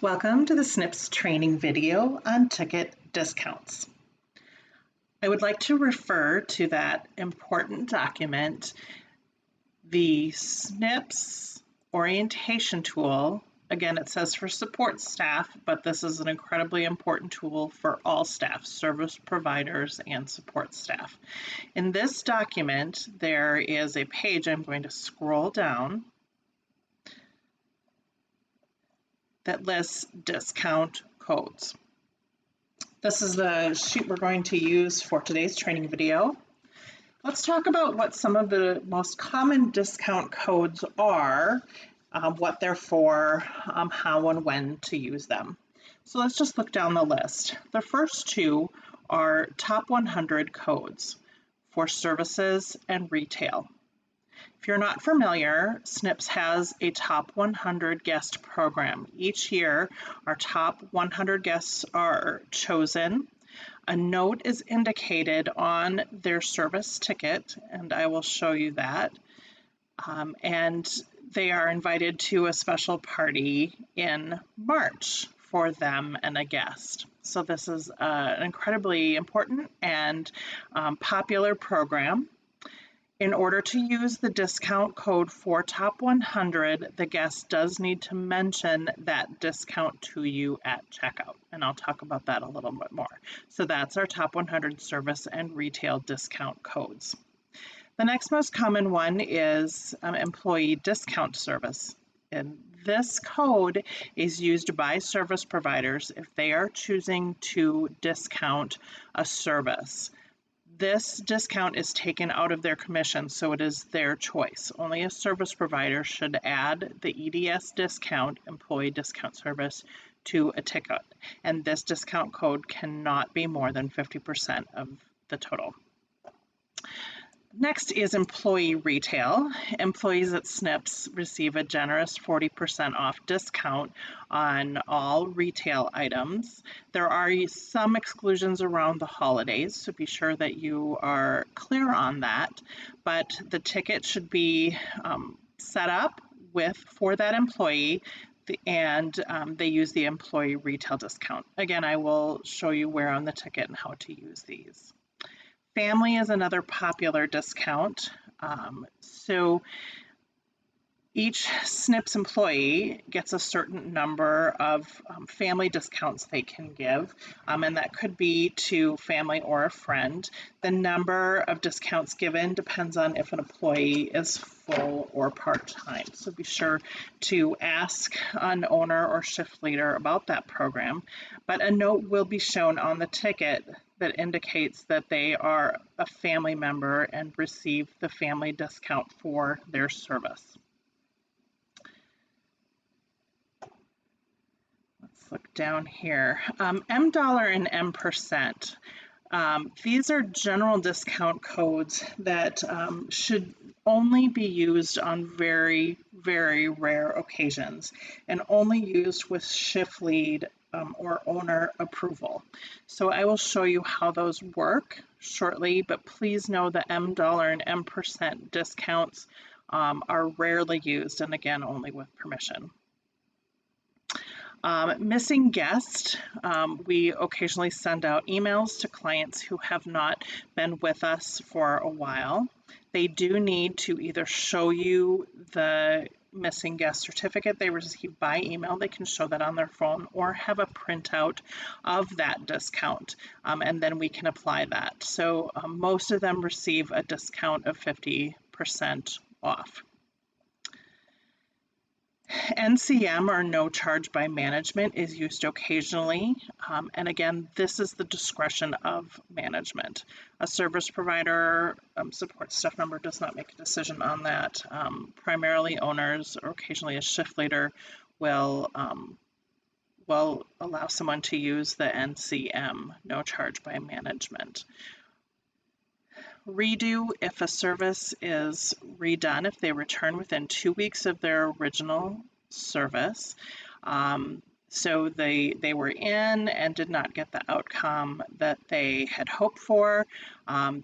Welcome to the SNPs training video on ticket discounts. I would like to refer to that important document, the SNPs orientation tool. Again, it says for support staff, but this is an incredibly important tool for all staff, service providers and support staff. In this document, there is a page. I'm going to scroll down that lists discount codes. This is the sheet we're going to use for today's training video. Let's talk about what some of the most common discount codes are, what they're for, how and when to use them. So let's just look down the list. The first two are top 100 codes for services and retail. If you're not familiar, SNPs has a top 100 guest program. Each year, our top 100 guests are chosen. A note is indicated on their service ticket, and I will show you that. And they are invited to a special party in March for them and a guest. So this is an incredibly important and popular program. In order to use the discount code for top 100, the guest does need to mention that discount to you at checkout, and I'll talk about that a little bit more. So that's our top 100 service and retail discount codes. The next most common one is employee discount service. And this code is used by service providers if they are choosing to discount a service. This discount is taken out of their commission, so it is their choice. Only a service provider should add the EDS discount, employee discount service, to a ticket. And this discount code cannot be more than 50% of the total. Next is employee retail. Employees at SNPs receive a generous 40% off discount on all retail items. There are some exclusions around the holidays, so be sure that you are clear on that. But the ticket should be set up for that employee, and they use the employee retail discount. Again, I will show you where on the ticket and how to use these. Family is another popular discount. So each SNPs employee gets a certain number of family discounts they can give, and that could be to family or a friend. The number of discounts given depends on if an employee is full or part-time. So be sure to ask an owner or shift leader about that program. But a note will be shown on the ticket that indicates that they are a family member and receive the family discount for their service. Let's look down here. M dollar and M%. These are general discount codes that should only be used on very, very rare occasions and only used with shift lead or owner approval. So I will show you how those work shortly, but please know the M dollar and M% discounts are rarely used, and again, only with permission. Missing guest, we occasionally send out emails to clients who have not been with us for a while. They do need to either show you the missing guest certificate they received by email. They can show that on their phone or have a printout of that discount, and then we can apply that. So most of them receive a discount of 50% off. NCM, or no charge by management, is used occasionally, and again, this is the discretion of management. A service provider, support staff member does not make a decision on that. Primarily owners, or occasionally a shift leader, will allow someone to use the NCM, no charge by management. Redo, if a service is redone, if they return within 2 weeks of their original service. So they were in and did not get the outcome that they had hoped for.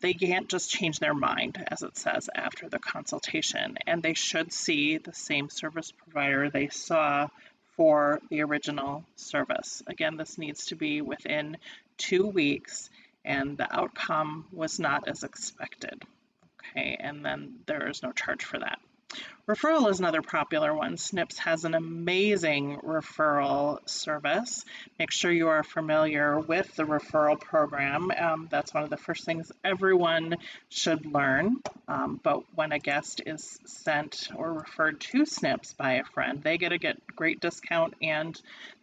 They can't just change their mind, as it says, after the consultation, and they should see the same service provider they saw for the original service. Again, this needs to be within 2 weeks, and the outcome was not as expected. Okay, and then there is no charge for that. Referral is another popular one. Snips has an amazing referral service. Make sure you are familiar with the referral program. That's one of the first things everyone should learn. But when a guest is sent or referred to Snips by a friend, they get a great discount, and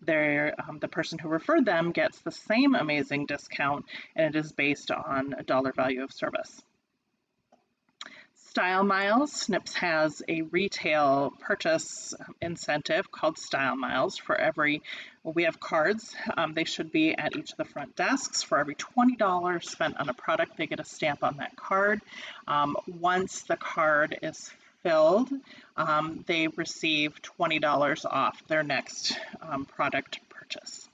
the person who referred them gets the same amazing discount, and it is based on a dollar value of service. Style Miles. Snips has a retail purchase incentive called Style Miles. We have cards. They should be at each of the front desks. For every $20 spent on a product, they get a stamp on that card. Once the card is filled, they receive $20 off their next product purchase.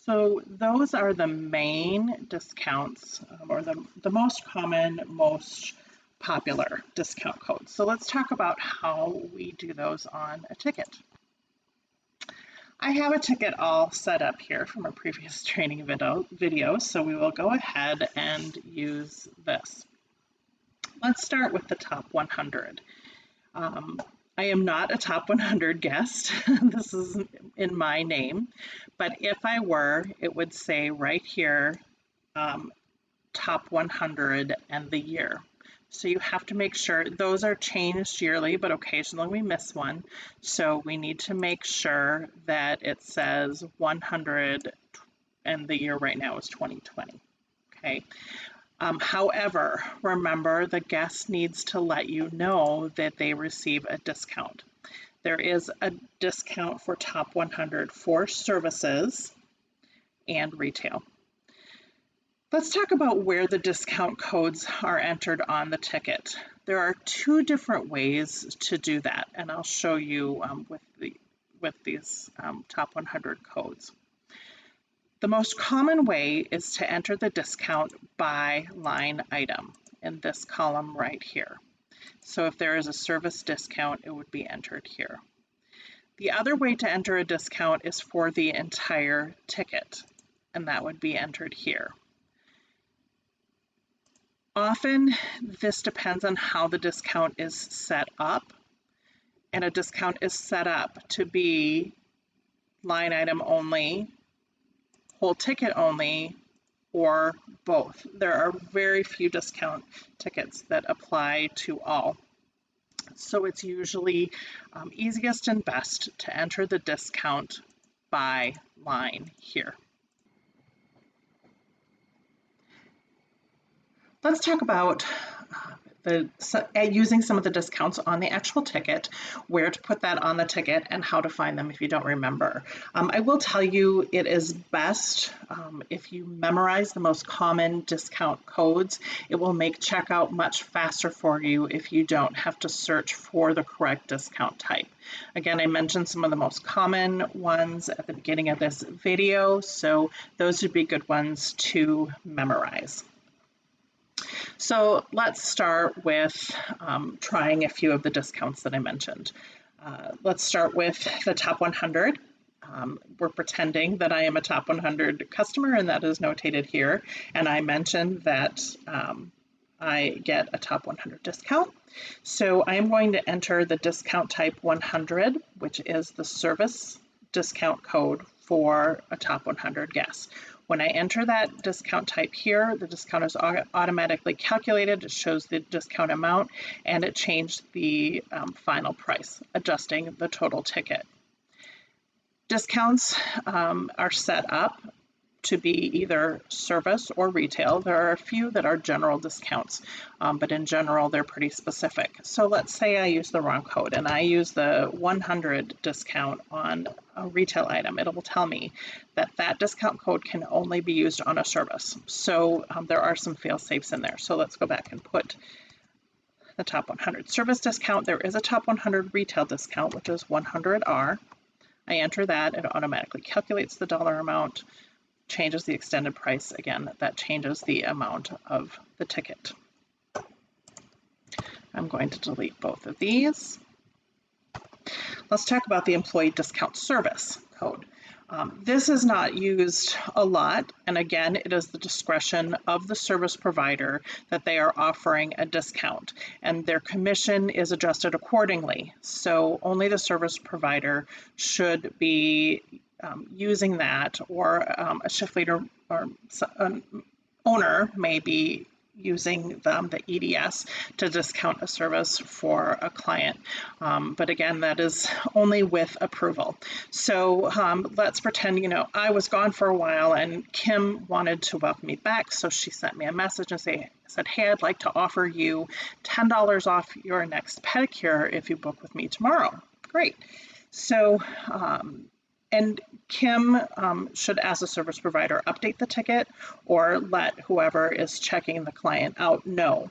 So those are the main discounts, or the most common, most popular discount codes. So let's talk about how we do those on a ticket. I have a ticket all set up here from a previous training video, so we will go ahead and use this. Let's start with the top 100. I am not a top 100 guest. This is in my name, but if I were, it would say right here, top 100 and the year. So you have to make sure, those are changed yearly, but occasionally we miss one. So we need to make sure that it says 100, and the year right now is 2020, okay? However, remember, the guest needs to let you know that they receive a discount. There is a discount for top 100 for services and retail. Let's talk about where the discount codes are entered on the ticket. There are 2 different ways to do that, and I'll show you with these top 100 codes. The most common way is to enter the discount by line item in this column right here. So if there is a service discount, it would be entered here. The other way to enter a discount is for the entire ticket, and that would be entered here. Often, this depends on how the discount is set up, and a discount is set up to be line item only, whole ticket only, or both. There are very few discount tickets that apply to all. So it's usually easiest and best to enter the discount by line here. Let's talk about using some of the discounts on the actual ticket, where to put that on the ticket, and how to find them if you don't remember. I will tell you it is best if you memorize the most common discount codes. It will make checkout much faster for you if you don't have to search for the correct discount type. Again, I mentioned some of the most common ones at the beginning of this video, so those would be good ones to memorize. So let's start with trying a few of the discounts that I mentioned. Let's start with the top 100. We're pretending that I am a top 100 customer, and that is notated here. And I mentioned that I get a top 100 discount. So I am going to enter the discount type 100, which is the service discount code for a top 100 guest. When I enter that discount type here, the discount is automatically calculated. It shows the discount amount, and it changed the final price, adjusting the total ticket. Discounts are set up to be either service or retail. There are a few that are general discounts, but in general, they're pretty specific. So let's say I use the wrong code and I use the 100 discount on a retail item. It will tell me that that discount code can only be used on a service. So there are some fail safes in there. So let's go back and put the top 100 service discount. There is a top 100 retail discount, which is 100R. I enter that, it automatically calculates the dollar amount, changes the extended price. Again, that changes the amount of the ticket. I'm going to delete both of these. Let's talk about the employee discount service code. This is not used a lot, and again, it is the discretion of the service provider that they are offering a discount, and their commission is adjusted accordingly. So only the service provider should be using that, or a shift leader or an owner may be using the EDS to discount a service for a client. But again, that is only with approval. So let's pretend, I was gone for a while and Kim wanted to welcome me back. So she sent me a message and said, hey, I'd like to offer you $10 off your next pedicure if you book with me tomorrow. Great. So, and Kim should, as a service provider, update the ticket or let whoever is checking the client out know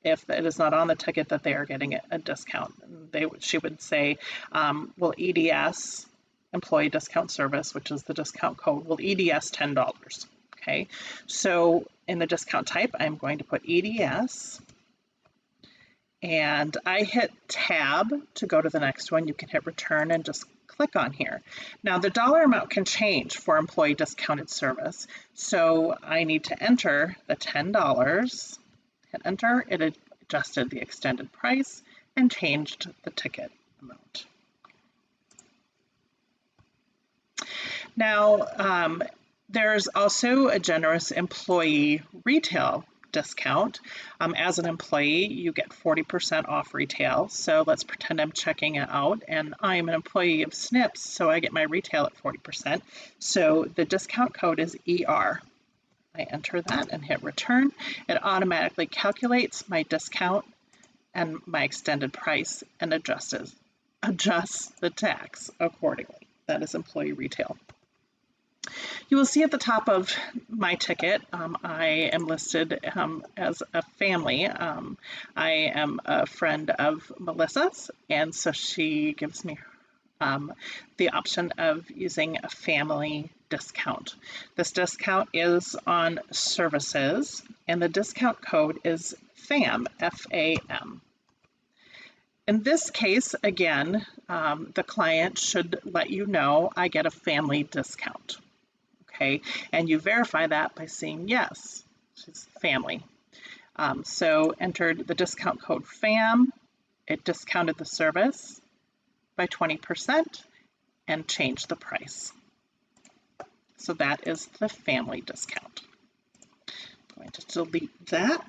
if it is not on the ticket that they are getting a discount. She would say, well, EDS, employee discount service, which is the discount code, will EDS $10. Okay, so in the discount type, I'm going to put EDS. And I hit tab to go to the next one. You can hit return and just click on here. Now the dollar amount can change for employee discounted service. So I need to enter the $10, hit enter, it adjusted the extended price and changed the ticket amount. Now there's also a generous employee retail discount. As an employee, you get 40% off retail. So let's pretend I'm checking it out and I'm an employee of Snips, so I get my retail at 40%. So the discount code is ER. I enter that and hit return. It automatically calculates my discount and my extended price and adjusts the tax accordingly. That is employee retail. You will see at the top of my ticket, I am listed as a family. I am a friend of Melissa's, and so she gives me the option of using a family discount. This discount is on services, and the discount code is FAM, F-A-M. In this case, again, the client should let you know I get a family discount. Okay, and you verify that by saying yes, she's family. So entered the discount code FAM, it discounted the service by 20% and changed the price. So that is the family discount. I'm going to delete that.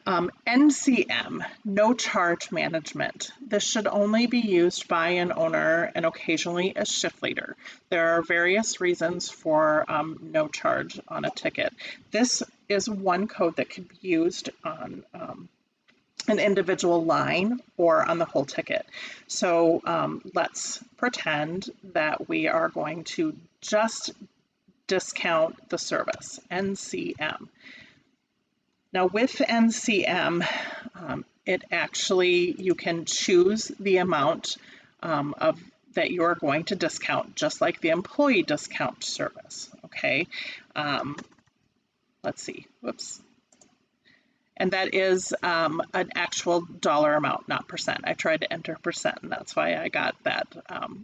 NCM, no charge management. This should only be used by an owner and occasionally a shift leader. There are various reasons for no charge on a ticket. This is one code that could be used on an individual line or on the whole ticket. So let's pretend that we are going to just discount the service, NCM. Now with NCM, it actually, you can choose the amount that you're going to discount, just like the employee discount service, okay? Let's see, whoops. And that is an actual dollar amount, not percent. I tried to enter percent, and that's why I got that.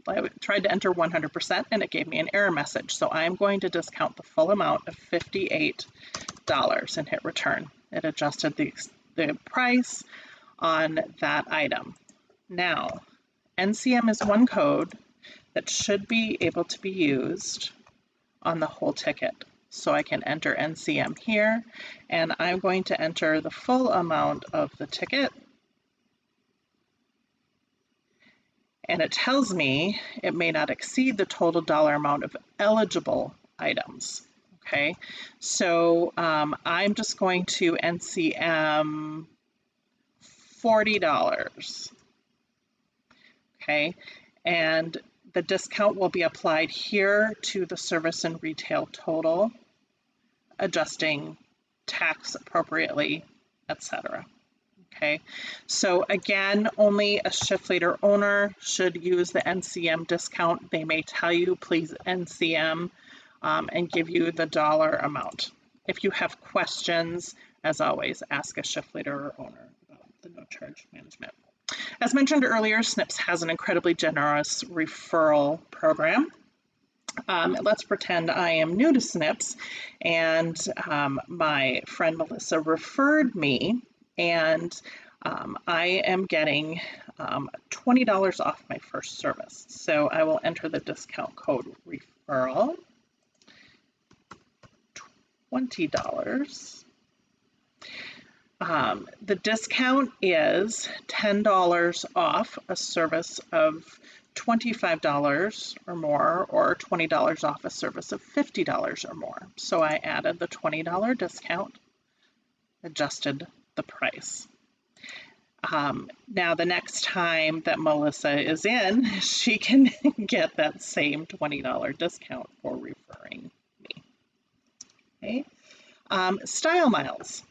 I tried to enter 100%, and it gave me an error message. So I'm going to discount the full amount of $58 and hit return. It adjusted the price on that item. Now, NCM is one code that should be able to be used on the whole ticket. So I can enter NCM here, and I'm going to enter the full amount of the ticket. And it tells me it may not exceed the total dollar amount of eligible items. Okay, so I'm just going to NCM $40. Okay, and the discount will be applied here to the service and retail total, adjusting tax appropriately, etc. Okay, so again, only a shift leader owner should use the NCM discount. They may tell you, please NCM, and give you the dollar amount. If you have questions, as always, ask a shift leader or owner about the no charge management. As mentioned earlier, SNPS has an incredibly generous referral program. Let's pretend I am new to SNPS and my friend Melissa referred me, and I am getting $20 off my first service. So I will enter the discount code referral, $20. The discount is $10 off a service of $25 or more, or $20 off a service of $50 or more. So I added the $20 discount, adjusted the price. Now the next time that Melissa is in, she can get that same $20 discount for referring me. Okay. Style Miles.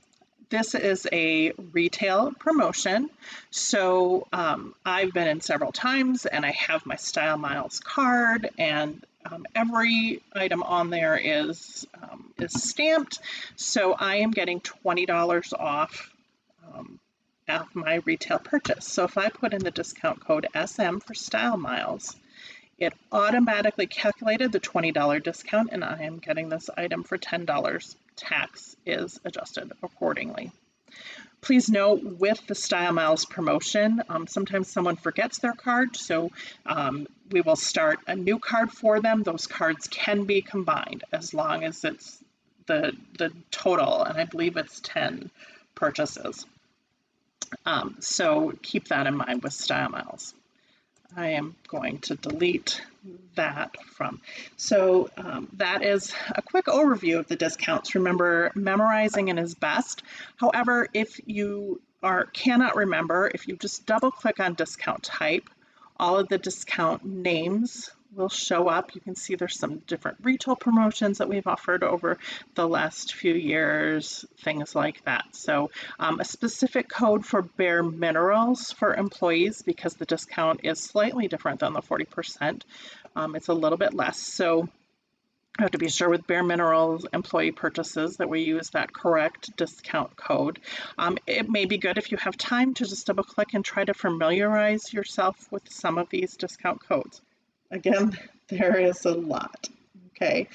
This is a retail promotion. So I've been in several times and I have my Style Miles card, and every item on there is stamped. So I am getting $20 off my retail purchase. So if I put in the discount code SM for Style Miles, it automatically calculated the $20 discount, and I am getting this item for $10. Tax is adjusted accordingly. Please note, with the Style Miles promotion, sometimes someone forgets their card, so we will start a new card for them. Those cards can be combined as long as it's the total, and I believe it's 10 purchases. So keep that in mind with Style Miles. I am going to delete that from. So that is a quick overview of the discounts. Remember, memorizing is best. However, if you cannot remember, if you just double click on discount type, all of the discount names will show up. You can see there's some different retail promotions that we've offered over the last few years, things like that. So a specific code for bare minerals for employees, because the discount is slightly different than the 40%. It's a little bit less. So I have to be sure with bare minerals employee purchases that we use that correct discount code. It may be good if you have time to just double click and try to familiarize yourself with some of these discount codes. Again, there is a lot, okay?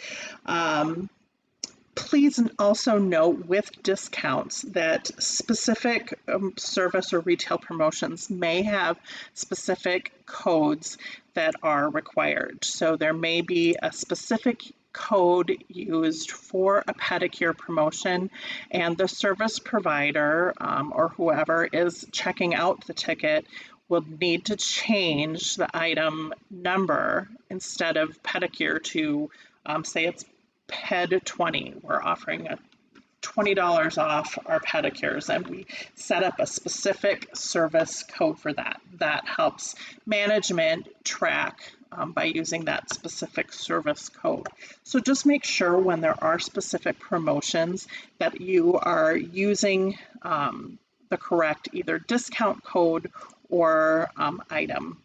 Please also note with discounts that specific service or retail promotions may have specific codes that are required. So there may be a specific code used for a pedicure promotion, and the service provider or whoever is checking out the ticket will need to change the item number. Instead of pedicure to say it's Ped 20. We're offering a $20 off our pedicures, and we set up a specific service code for that. That helps management track by using that specific service code. So just make sure when there are specific promotions that you are using the correct either discount code or item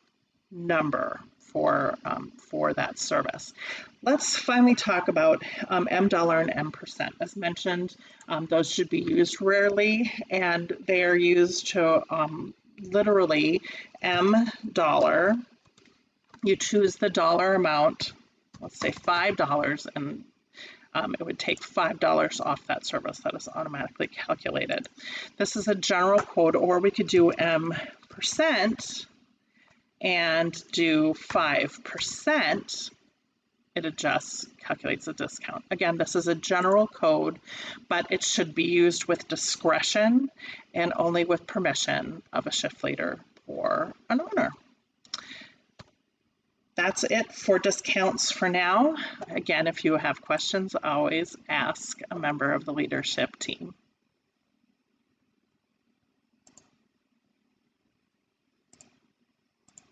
number for that service. Let's finally talk about $M and M%. As mentioned, those should be used rarely, and they are used to literally $M. You choose the dollar amount, let's say $5, and it would take $5 off that service. That is automatically calculated. This is a general code, or we could do M% and do 5%. It adjusts, calculates the discount. Again, this is a general code, but it should be used with discretion and only with permission of a shift leader or an owner. That's it for discounts for now. Again, if you have questions, always ask a member of the leadership team.